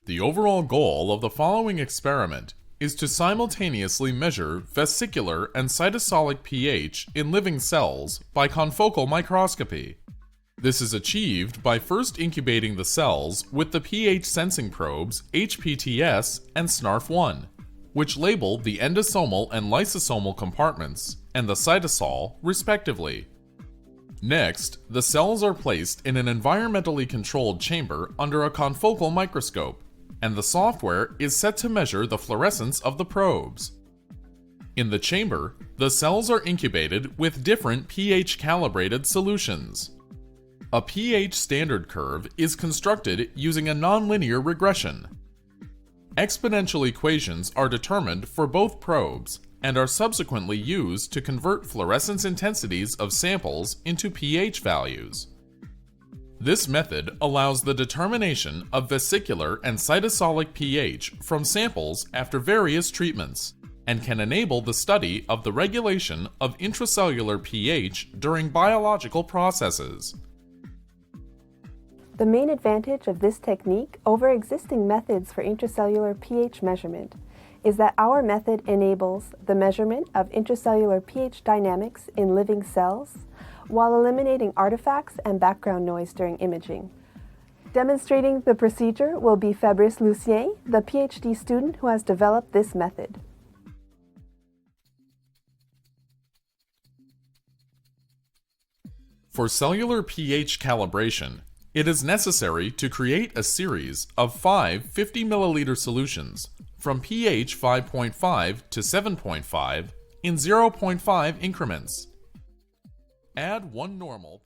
The overall goal of the following experiment is to simultaneously measure vesicular and cytosolic pH in living cells by confocal microscopy. This is achieved by first incubating the cells with the pH sensing probes HPTS and SNARF1, which label the endosomal and lysosomal compartments and the cytosol, respectively. Next, the cells are placed in an environmentally controlled chamber under a confocal microscope, and the software is set to measure the fluorescence of the probes. In the chamber, the cells are incubated with different pH-calibrated solutions. A pH standard curve is constructed using a nonlinear regression. Exponential equations are determined for both probes and are subsequently used to convert fluorescence intensities of samples into pH values. This method allows the determination of vesicular and cytosolic pH from samples after various treatments, and can enable the study of the regulation of intracellular pH during biological processes. The main advantage of this technique over existing methods for intracellular pH measurement is that our method enables the measurement of intracellular pH dynamics in living cells while eliminating artifacts and background noise during imaging. Demonstrating the procedure will be Fabrice Lucien, the PhD student who has developed this method. For cellular pH calibration, it is necessary to create a series of 5 50 milliliter solutions from pH 5.5 to 7.5 in 0.5 increments. Add one normal